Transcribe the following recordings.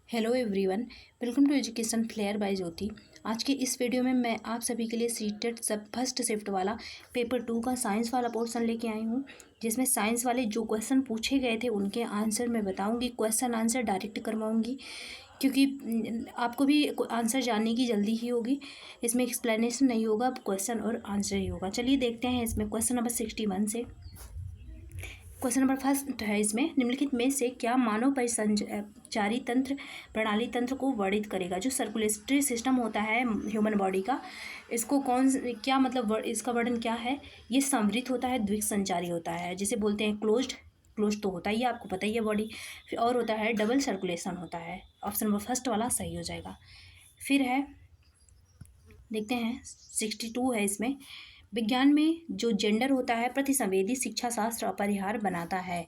Hello everyone, welcome to education flair by Jyoti. आज के इस वीडियो में मैं आप सभी के लिए सीटेट सब फर्स्ट शिफ्ट वाला पेपर 2 का साइंस वाला पोर्शन लेके आई हूँ, जिसमें साइंस वाले जो क्वेश्चन पूछे गए थे उनके आंसर मैं बताऊँगी। क्वेश्चन आंसर डायरेक्ट करवाऊँगी क्योंकि आपको भी आंसर जानने की जल्दी ही होगी। इसमें एक्सप्लेनेशन नहीं होगा, क्वेश्चन और आंसर ही होगा। चलिए देखते हैं इसमें क्वेश्चन नंबर 61 से। क्वेश्चन नंबर फर्स्ट है इसमें, निम्नलिखित में से क्या मानव परिसंचारी तंत्र प्रणाली तंत्र को वर्णित करेगा। जो सर्कुलेटरी सिस्टम होता है ह्यूमन बॉडी का, इसको क्या मतलब इसका वर्णन क्या है। ये समृद्ध होता है, द्विक संचारी होता है, जिसे बोलते हैं क्लोज्ड तो होता ही है, आपको पता ही है बॉडी। और होता है डबल सर्कुलेशन होता है। ऑप्शन नंबर फर्स्ट वाला सही हो जाएगा। फिर है, देखते हैं 62 है इसमें, विज्ञान में जो जेंडर होता है प्रतिसंवेदी शिक्षा शास्त्र अपरिहार्य बनाता है।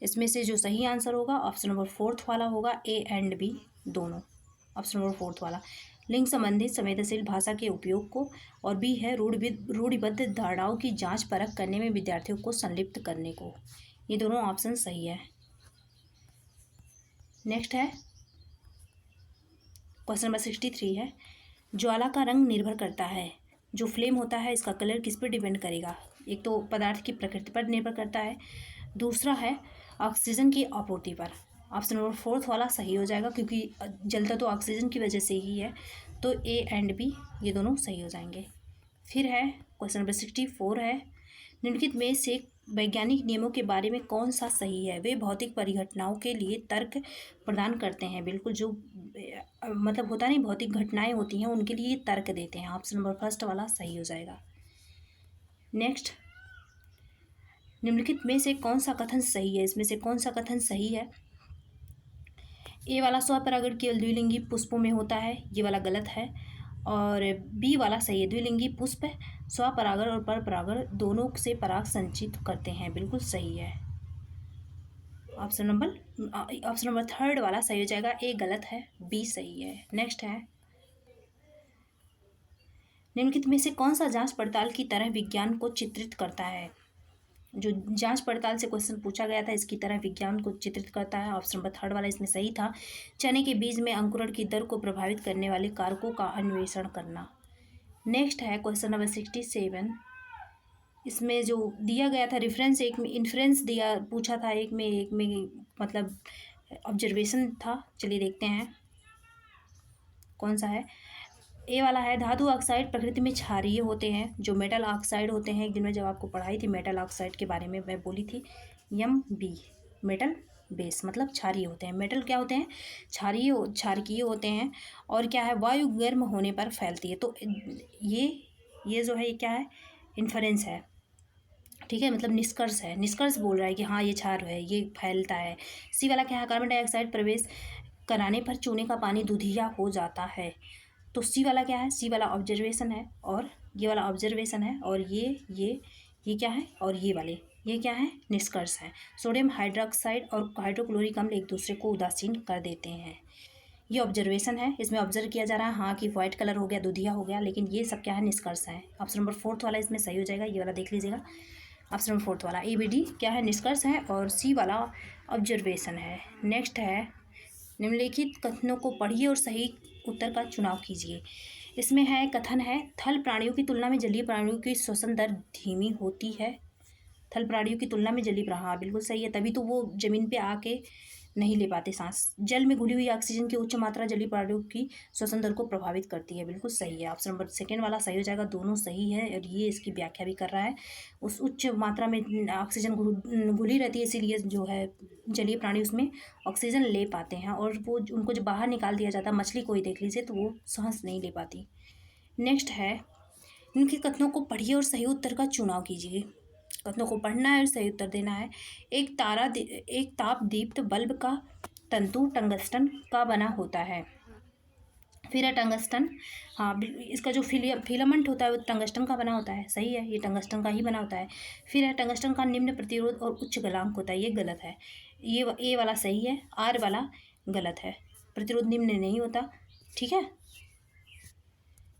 इसमें से जो सही आंसर होगा ऑप्शन नंबर फोर्थ वाला होगा, ए एंड बी दोनों। ऑप्शन नंबर फोर्थ वाला लिंग संबंधित संवेदनशील भाषा के उपयोग को, और बी है रूढ़िबद्ध धारणाओं की जांच परख करने में विद्यार्थियों को संलिप्त करने को। ये दोनों ऑप्शन सही है। नेक्स्ट है क्वेश्चन नंबर 63 है, ज्वाला का रंग निर्भर करता है। जो फ्लेम होता है इसका कलर किस पर डिपेंड करेगा। एक तो पदार्थ की प्रकृति पर निर्भर करता है, दूसरा है ऑक्सीजन की आपूर्ति पर। ऑप्शन नंबर फोर्थ वाला सही हो जाएगा, क्योंकि जलता तो ऑक्सीजन की वजह से ही है, तो ए एंड बी ये दोनों सही हो जाएंगे। फिर है क्वेश्चन नंबर 64 है, निम्नलिखित में से वैज्ञानिक नियमों के बारे में कौन सा सही है। वे भौतिक परिघटनाओं के लिए तर्क प्रदान करते हैं। बिल्कुल, जो मतलब होता नहीं, भौतिक घटनाएं होती हैं उनके लिए तर्क देते हैं। ऑप्शन नंबर फर्स्ट वाला सही हो जाएगा। नेक्स्ट, निम्नलिखित में से कौन सा कथन सही है। इसमें से कौन सा कथन सही है। ए वाला स्वपरागण केवल द्विलिंगी पुष्पों में होता है, ये वाला गलत है। और बी वाला सही है, द्विलिंगी पुष्प स्वपरागण और परपरागण दोनों से पराग संचित करते हैं, बिल्कुल सही है। ऑप्शन नंबर थर्ड वाला सही हो जाएगा, ए गलत है, बी सही है। नेक्स्ट है, निम्नलिखित में से कौन सा जांच पड़ताल की तरह विज्ञान को चित्रित करता है। जो जांच पड़ताल से क्वेश्चन पूछा गया था इसकी तरह विज्ञान को चित्रित करता है। ऑप्शन नंबर थर्ड वाला इसमें सही था। चने के बीज में अंकुरण की दर को प्रभावित करने वाले कारकों का अन्वेषण करना। नेक्स्ट है क्वेश्चन नंबर 67, इसमें जो दिया गया था रेफरेंस, एक में इन्फ्रेंस दिया पूछा था, एक में मतलब ऑब्जर्वेशन था। चलिए देखते हैं कौन सा है। ए वाला है, धातु ऑक्साइड प्रकृति में क्षारीय होते हैं। जो मेटल ऑक्साइड होते हैं, एक दिन में जब आपको पढ़ाई थी मेटल ऑक्साइड के बारे में मैं बोली थी। यम बी मेटल बेस मतलब क्षारीय होते हैं। मेटल क्या होते हैं, क्षारकीय होते हैं। और क्या है, वायु गर्म होने पर फैलती है। तो ये जो है ये क्या है, इन्फरेंस है, ठीक है, मतलब निष्कर्ष है। निष्कर्ष बोल रहा है कि हाँ ये क्षार है, ये फैलता है। सी वाला क्या है, कार्बन डाइऑक्साइड प्रवेश कराने पर चूने का पानी दूधिया हो जाता है। तो सी वाला क्या है, सी वाला ऑब्जर्वेशन है, और ये वाला ऑब्जर्वेशन है, और ये क्या है, और ये क्या है, निष्कर्ष है। सोडियम हाइड्रोक्साइड और हाइड्रोक्लोरिक अम्ल एक दूसरे को उदासीन कर देते हैं। ये ऑब्जर्वेशन है, इसमें ऑब्जर्व किया जा रहा है हाँ कि व्हाइट कलर हो गया, दूधिया हो गया, लेकिन ये सब क्या है, निष्कर्ष है। ऑप्शन नंबर फोर्थ वाला इसमें सही हो जाएगा, ये वाला देख लीजिएगा। ऑप्शन नंबर फोर्थ वाला ए बी डी क्या है, निष्कर्ष है, और सी वाला ऑब्जर्वेशन है। नेक्स्ट है, निम्नलिखित कथनों को पढ़िए और सही उत्तर का चुनाव कीजिए। इसमें है कथन है, थल प्राणियों की तुलना में जलीय प्राणियों की श्वसन दर धीमी होती है। थल प्राणियों की तुलना में जलीय प्राणी, हाँ बिल्कुल सही है, तभी तो वो जमीन पे आके नहीं ले पाते सांस। जल में घुली हुई ऑक्सीजन की उच्च मात्रा जलीय प्राणियों की श्वसन दर को प्रभावित करती है, बिल्कुल सही है। ऑप्शन नंबर सेकेंड वाला सही हो जाएगा, दोनों सही है, और ये इसकी व्याख्या भी कर रहा है। उस उच्च मात्रा में ऑक्सीजन घुली रहती है, इसीलिए जो है जलीय प्राणी उसमें ऑक्सीजन ले पाते हैं, और वो उनको जब बाहर निकाल दिया जाता है, मछली को ही देख लीजिए तो वो सांस नहीं ले पाती। नेक्स्ट है, इनके कथनों को पढ़िए और सही उत्तर का चुनाव कीजिए। कथनों को पढ़ना है और सही उत्तर देना है। एक ताप दीप्त बल्ब का तंतु टंगस्टन का बना होता है। फिर है टंगस्टन, हाँ इसका जो फिलामेंट होता है वो टंगस्टन का बना होता है, सही है, ये टंगस्टन का ही बना होता है। फिर है, टंगस्टन का निम्न प्रतिरोध और उच्च गलांक होता है, ये गलत है। ये ए वाला सही है, आर वाला गलत है, प्रतिरोध निम्न नहीं होता, ठीक है।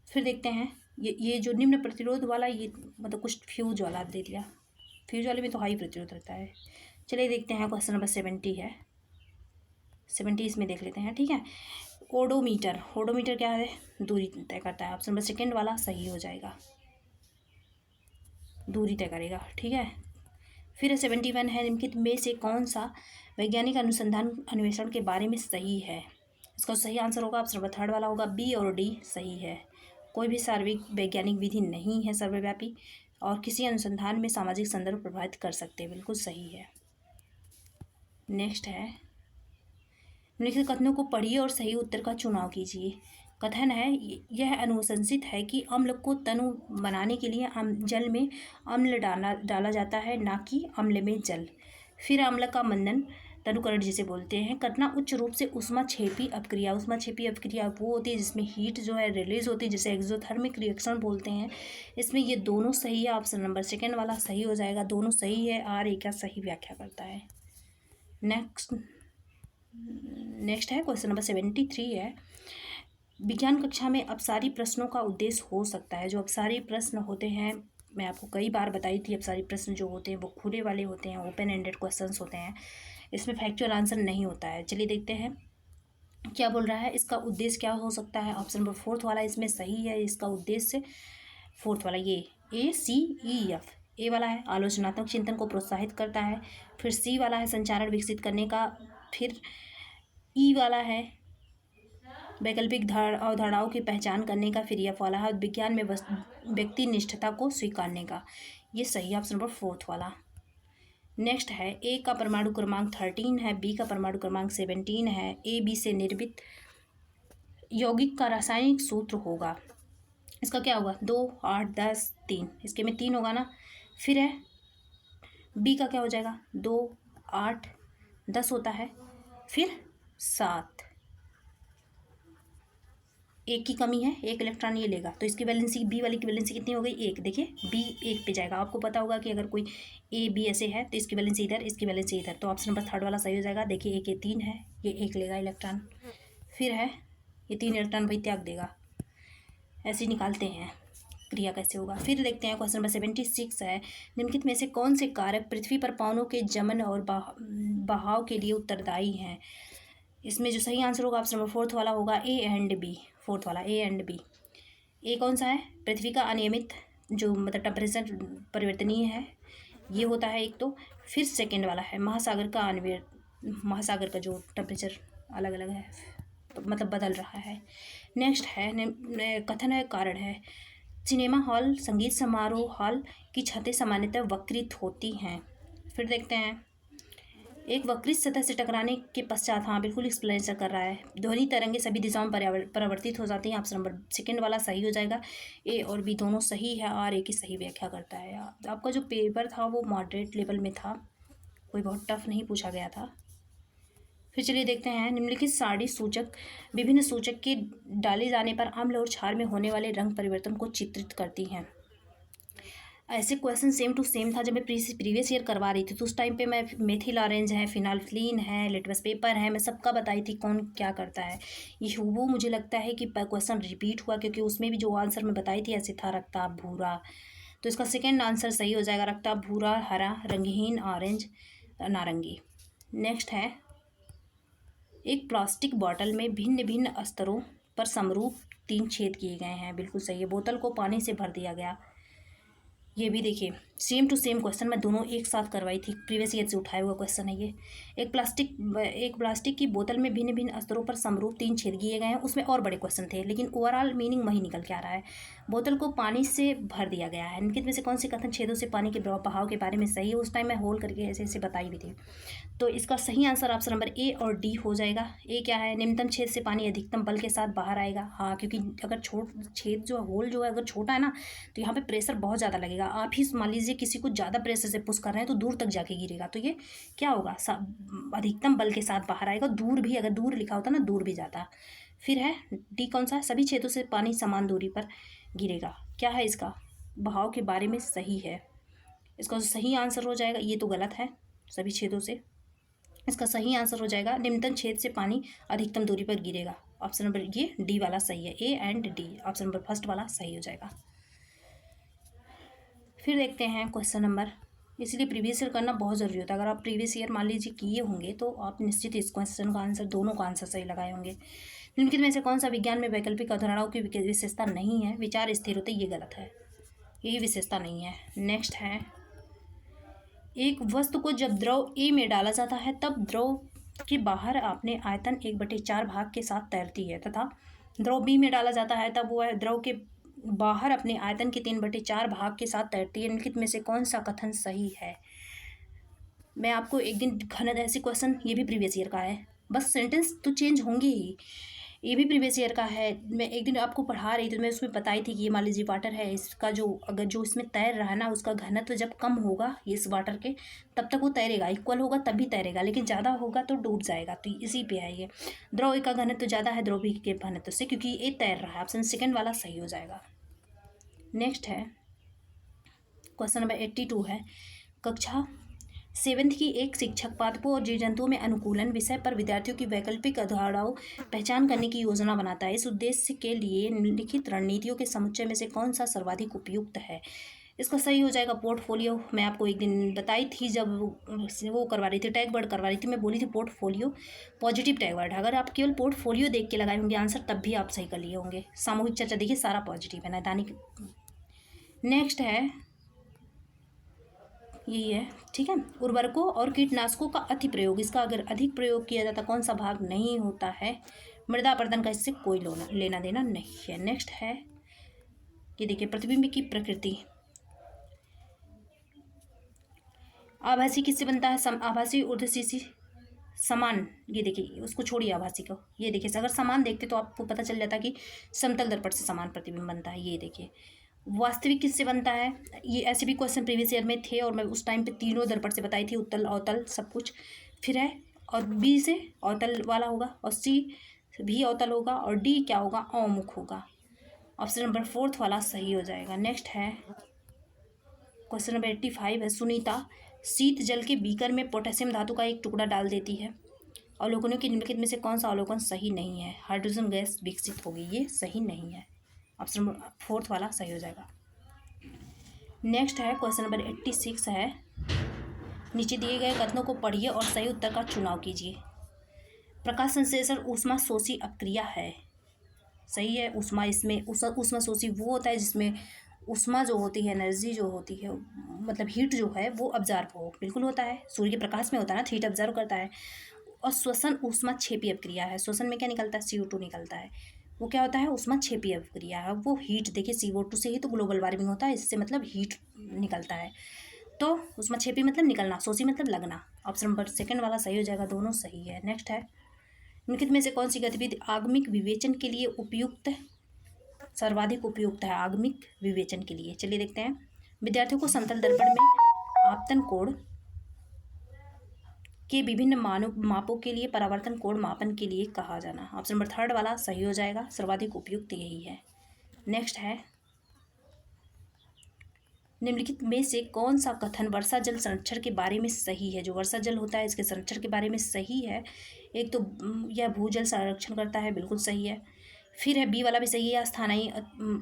फिर देखते हैं ये जो निम्न प्रतिरोध वाला, ये मतलब कुछ फ्यूज वाला दे दिया, फ्यूज वाले में तो हाई प्रतिरोध रहता है। चलिए देखते हैं क्वेश्चन नंबर 70 है। 70 इसमें देख लेते हैं, ठीक है। ओडोमीटर, ओडोमीटर क्या है, दूरी तय करता है। ऑप्शन नंबर सेकेंड वाला सही हो जाएगा, दूरी तय करेगा, ठीक है। फिर 71 है, निम्नलिखित में से कौन सा वैज्ञानिक अनुसंधान अन्वेषण के बारे में सही है। इसका सही आंसर होगा ऑप्शन नंबर थर्ड वाला होगा, बी और डी सही है। कोई भी सार्वजनिक वैज्ञानिक विधि नहीं है सर्वव्यापी और किसी अनुसंधान में सामाजिक संदर्भ प्रभावित कर सकते हैं, बिल्कुल सही है। नेक्स्ट है, निम्नलिखित कथनों को पढ़िए और सही उत्तर का चुनाव कीजिए। कथन है, यह अनुशंसित है कि अम्ल को तनु बनाने के लिए जल में अम्ल डाला जाता है, ना कि अम्ल में जल। फिर अम्ल का मंदन तनुकरण जिसे बोलते हैं करना उच्च रूप से ऊष्माक्षेपी अपक्रिया। ऊष्माक्षेपी अपक्रिया वो होती है जिसमें हीट जो है रिलीज होती है, जिसे एक्सोथर्मिक रिएक्शन बोलते हैं। इसमें ये दोनों सही है, ऑप्शन नंबर सेकेंड वाला सही हो जाएगा, दोनों सही है। आर ए का सही व्याख्या करता है। नेक्स्ट है क्वेश्चन नंबर 73 है, विज्ञान कक्षा में अपसारी प्रश्नों का उद्देश्य हो सकता है। जो अपसारी प्रश्न होते हैं, मैं आपको कई बार बताई थी, अपसारी प्रश्न जो होते हैं वो खुले वाले होते हैं, ओपन एंडेड क्वेश्चंस होते हैं, इसमें फैक्चुअल आंसर नहीं होता है। चलिए देखते हैं क्या बोल रहा है, इसका उद्देश्य क्या हो सकता है। ऑप्शन नंबर फोर्थ वाला इसमें सही है, इसका उद्देश्य फोर्थ वाला ये ACEF ए वाला है, आलोचनात्मक चिंतन को प्रोत्साहित करता है। फिर सी वाला है संचारण विकसित करने का। फिर ई वाला है वैकल्पिक अवधारणाओं की पहचान करने का। फिर एफ वाला है विज्ञान में व्यक्ति निष्ठता को स्वीकारने का। ये सही है, ऑप्शन नंबर फोर्थ वाला। नेक्स्ट है, ए का परमाणु क्रमांक 13 है, बी का परमाणु क्रमांक 17 है। ए बी से निर्मित यौगिक का रासायनिक सूत्र होगा, इसका क्या होगा, 2, 8, 10, 3, इसके में 3 होगा ना। फिर है बी का क्या हो जाएगा, 2, 8, 10 होता है, फिर 7, एक की कमी है, एक इलेक्ट्रॉन ये लेगा, तो इसकी वैलेंसी बी वाली की वैलेंसी कितनी हो गई, एक। देखिए बी 1 पे जाएगा। आपको पता होगा कि अगर कोई ए बी ऐसे है तो इसकी वैलेंसी इधर, इसकी वैलेंसी इधर, तो ऑप्शन नंबर थर्ड वाला सही हो जाएगा। देखिए एक ये 3 है, ये 1 लेगा इलेक्ट्रॉन, फिर है ये 3 इलेक्ट्रॉन भाई त्याग देगा। ऐसे निकालते हैं क्रिया कैसे होगा। फिर देखते हैं क्वेश्चन नंबर 76 है, निम्नलिखित में से कौन से कारक पृथ्वी पर पवनों के जमन और बहाव के लिए उत्तरदायी हैं। इसमें जो सही आंसर होगा ऑप्शन नंबर फोर्थ वाला होगा, ए एंड बी। फोर्थ वाला ए एंड बी। ए कौन सा है, पृथ्वी का अनियमित जो मतलब टेम्परेचर परिवर्तनीय है, ये होता है एक तो। फिर सेकंड वाला है महासागर का महासागर का जो टेम्परेचर अलग अलग है, तो मतलब बदल रहा है। नेक्स्ट है कथन है, कारण है, सिनेमा हॉल संगीत समारोह हॉल की छतें सामान्यतः वक्रित होती हैं। फिर देखते हैं, एक वक्रित सतह से टकराने के पश्चात, हाँ बिल्कुल एक्सप्लेनेशन कर रहा है, ध्वनि तरंगे सभी दिशाओं में परावर्तित हो जाती हैं। ऑप्शन नंबर सेकेंड वाला सही हो जाएगा, ए और बी दोनों सही है, और ए की सही व्याख्या करता है। आपका जो पेपर था वो मॉडरेट लेवल में था, कोई बहुत टफ नहीं पूछा गया था। फिर चलिए देखते हैं, निम्नलिखित सारणी सूचक विभिन्न सूचक के डाले जाने पर अम्ल और क्षार में होने वाले रंग परिवर्तन को चित्रित करती हैं। ऐसे क्वेश्चन सेम टू सेम था जब मैं प्रीवियस ईयर करवा रही थी, तो उस टाइम पे मैं मेथिल ऑरेंज है, फिनाल्फ्लिन है, लिटमस पेपर है, मैं सबका बताई थी कौन क्या करता है। ये वो मुझे लगता है कि क्वेश्चन रिपीट हुआ, क्योंकि उसमें भी जो आंसर मैं बताई थी ऐसे था, रक्ताभ भूरा। तो इसका सेकेंड आंसर सही हो जाएगा, रक्ताभ भूरा, हरा, रंगहीन ऑरेंज, नारंगी। नेक्स्ट है, एक प्लास्टिक बॉटल में भिन्न भिन्न स्तरों पर समरूप 3 छेद किए गए हैं, बिल्कुल सही है। बोतल को पानी से भर दिया गया, ये भी देखिए सेम टू सेम क्वेश्चन मैं दोनों एक साथ करवाई थी, प्रीवियस ईयर से उठाया हुआ क्वेश्चन है ये। एक प्लास्टिक की बोतल में भिन्न भिन्न स्तरों पर समरूप 3 छेद किए गए हैं, उसमें और बड़े क्वेश्चन थे, लेकिन ओवरऑल मीनिंग वही निकल के आ रहा है। बोतल को पानी से भर दिया गया है, निम्नलिखित में से कौन से कथन छेदों से पानी के बहाव के बारे में सही है। उस टाइम मैं होल करके ऐसे ऐसे बताई भी थी, तो इसका सही आंसर ऑप्शन नंबर ए और डी हो जाएगा। ए क्या है, निम्नतम छेद से पानी अधिकतम बल के साथ बाहर आएगा, हाँ क्योंकि अगर छेद जो होल जो है अगर छोटा है ना, तो यहाँ पे प्रेशर बहुत ज़्यादा लगेगा। आप ही मान लीजिए किसी को ज़्यादा प्रेशर से पुश कर रहे हैं तो दूर तक जाके गिरेगा, तो ये क्या होगा, अधिकतम बल के साथ बाहर आएगा। दूर भी, अगर दूर लिखा होता ना दूर भी जाता। फिर है डी कौन सा है, सभी छेदों से पानी समान दूरी पर गिरेगा, क्या है इसका, बहाव के बारे में सही है। इसका सही आंसर हो जाएगा, ये तो गलत है, सभी छेदों से, इसका सही आंसर हो जाएगा निम्नतम छेद से पानी अधिकतम दूरी पर गिरेगा। ऑप्शन नंबर ये डी वाला सही है, A and D, option number first वाला सही हो जाएगा। फिर देखते हैं क्वेश्चन नंबर, इसलिए प्रीवियस ईयर करना बहुत ज़रूरी होता है। अगर आप प्रीवियस ईयर मान लीजिए किए होंगे तो आप निश्चित इस क्वेश्चन का आंसर, दोनों का आंसर सही लगाए होंगे। निम्नलिखित में से कौन सा विज्ञान में वैकल्पिक अवधारणाओं की विशेषता नहीं है? विचार स्थिर होते, ये गलत है, यही विशेषता नहीं है। नेक्स्ट है, एक वस्तु को जब द्रव ए में डाला जाता है तब द्रव के बाहर अपने आयतन 1/4 भाग के साथ तैरती है, तथा द्रव बी में डाला जाता है तब वह द्रव के बाहर अपने आयतन के 3/4 भाग के साथ तैरती है। निम्नलिखित में से कौन सा कथन सही है? मैं आपको एक दिन घनत ऐसी क्वेश्चन, ये भी प्रीवियस ईयर का है, बस सेंटेंस तो चेंज होंगे ही, ये भी प्रीवियस ईयर का है। मैं एक दिन आपको पढ़ा रही थी तो मैं उसमें बताई थी कि ये मान लीजिए वाटर है, इसका जो अगर जो इसमें तैर रहा है ना, उसका घनत्व जब कम होगा इस वाटर के, तब तक वो तैरेगा, इक्वल होगा तभी तैरेगा, लेकिन ज़्यादा होगा तो डूब जाएगा। तो इसी पे है ये, द्रव का घनत्व ज़्यादा है द्रव भी के घनत्व से, क्योंकि ये तैर रहा है। ऑप्शन सेकेंड वाला सही हो जाएगा। नेक्स्ट है क्वेश्चन नंबर 82 है, कक्षा 7th की एक शिक्षक पादपों और जीव जंतुओं में अनुकूलन विषय पर विद्यार्थियों की वैकल्पिक अवधारणाओं पहचान करने की योजना बनाता है। इस उद्देश्य के लिए निम्नलिखित रणनीतियों के समुच्चय में से कौन सा सर्वाधिक उपयुक्त है? इसका सही हो जाएगा पोर्टफोलियो। मैं आपको एक दिन बताई थी जब वो करवा रही थी, टैग वर्ड करवा रही थी, मैं बोली थी पोर्टफोलियो पॉजिटिव टैग वर्ड। अगर आप केवल पोर्टफोलियो देख के लगाए होंगे आंसर तब भी आप सही कर लिए होंगे। सामूहिक चर्चा देखिए सारा पॉजिटिव है, नैदानिक। नेक्स्ट है, यही है, ठीक है, उर्वरकों और कीटनाशकों का अति प्रयोग, इसका अगर अधिक प्रयोग किया जाता कौन सा भाग नहीं होता है? मृदा अपरदन का इससे कोई लेना देना नहीं है। नेक्स्ट है, ये देखिए, प्रतिबिंब की प्रकृति। आभासी किससे बनता है? आभासी ऊर्ध्वशीर्षी समान, ये देखिए, उसको छोड़िए आभासी को, ये देखिए, अगर समान देखते तो आपको पता चल जाता कि समतल दर्पण से समान प्रतिबिंब बनता है। ये देखिए, वास्तविक किससे बनता है? ये ऐसे भी क्वेश्चन प्रीवियस ईयर में थे और मैं उस टाइम पे तीनों दर्पण से बताई थी, उत्तल अवतल सब कुछ। फिर है, और बी से अवतल वाला होगा, और सी भी अवतल होगा, और डी क्या होगा? अवमुख होगा। ऑप्शन नंबर 4 वाला सही हो जाएगा। नेक्स्ट है क्वेश्चन नंबर 85 है, सुनीता शीत जल के बीकर में पोटेशियम धातु का एक टुकड़ा डाल देती है। अवलोकनों की निम्नलिखित में से कौन सा अवलोकन सही नहीं है? हाइड्रोजन गैस विकसित होगी, ये सही नहीं है। ऑप्शन नंबर 4 वाला सही हो जाएगा। नेक्स्ट है क्वेश्चन नंबर 86 है, नीचे दिए गए कथनों को पढ़िए और सही उत्तर का चुनाव कीजिए। प्रकाश संश्लेषण ऊष्मा शोषी अपक्रिया है, सही है। ऊष्मा, इसमें ऊष्मा शोषी वो होता है जिसमें ऊष्मा जो होती है, एनर्जी जो होती है, मतलब हीट जो है वो ऑब्जर्व हो, बिल्कुल होता है, सूर्य के प्रकाश में होता है ना, हीट ऑब्जर्व करता है। और श्वसन ऊष्मा क्षेपी अपक्रिया है, श्वसन में क्या निकलता है? CO2 निकलता है, वो क्या होता है? ऊष्मा क्षेपी अपक्रिया है, वो हीट, देखिए CO2 से ही तो ग्लोबल वार्मिंग होता है, इससे मतलब हीट निकलता है। तो ऊष्मा क्षेपी मतलब निकलना, शोषी मतलब लगना। ऑप्शन नंबर 2 वाला सही हो जाएगा, दोनों सही है। नेक्स्ट है, निम्नलिखित में से कौन सी गतिविधि आगमिक विवेचन के लिए उपयुक्त, सर्वाधिक उपयुक्त है आगमिक विवेचन के लिए? चलिए देखते हैं। विद्यार्थियों को समतल दर्पण में आपतन कोण के विभिन्न मापों के लिए परावर्तन कोण मापन के लिए कहा जाना। ऑप्शन नंबर 3 वाला सही हो जाएगा, सर्वाधिक उपयुक्त यही है। नेक्स्ट है, निम्नलिखित में से कौन सा कथन वर्षा जल संरक्षण के बारे में सही है? जो वर्षा जल होता है इसके संरक्षण के बारे में सही है। एक तो यह भूजल संरक्षण करता है, बिल्कुल सही है। फिर है बी वाला भी सही है, स्थानीय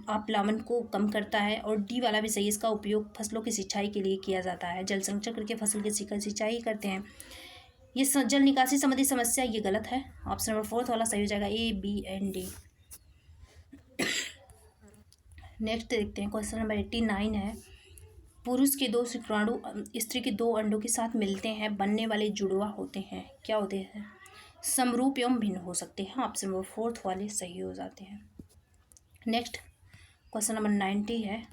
अपलावन को कम करता है। और डी वाला भी सही है, इसका उपयोग फसलों की सिंचाई के लिए किया जाता है, जल संरक्षण करके फसल की सिंचाई करते हैं। ये जल निकासी संबंधी समस्या, ये गलत है। ऑप्शन नंबर 4 वाला सही हो जाएगा, A, B and D। Next देखते हैं, क्वेश्चन नंबर 89 है, पुरुष के 2 शुक्राणु स्त्री के 2 अंडों के साथ मिलते हैं, बनने वाले जुड़वा होते हैं, क्या होते हैं? समरूप एवं भिन्न हो सकते हैं। ऑप्शन नंबर 4 वाले सही हो जाते हैं। नेक्स्ट क्वेश्चन नंबर 90 है,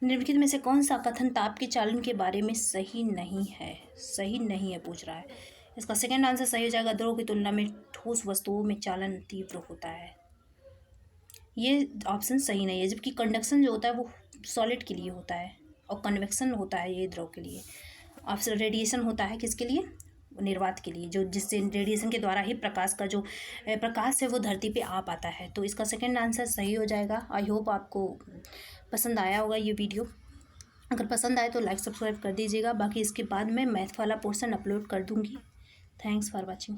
निम्नलिखित में से कौन सा कथन ताप के चालन के बारे में सही नहीं है? सही नहीं है पूछ रहा है, इसका सेकंड आंसर सही हो जाएगा, द्रव की तुलना में ठोस वस्तुओं में चालन तीव्र होता है, ये ऑप्शन सही नहीं है। जबकि कंडक्शन जो होता है वो सॉलिड के लिए होता है और कन्वेक्शन होता है ये द्रव के लिए। ऑप्शन रेडिएशन होता है किसके लिए? निर्वात के लिए, जो जिससे रेडिएशन के द्वारा ही प्रकाश का जो प्रकाश है वो धरती पे आ पाता है। तो इसका सेकंड आंसर सही हो जाएगा। आई होप आपको पसंद आया होगा ये वीडियो। अगर पसंद आए तो लाइक सब्सक्राइब कर दीजिएगा। बाकी इसके बाद मैं मैथ वाला पोर्शन अपलोड कर दूँगी। Thanks for watching.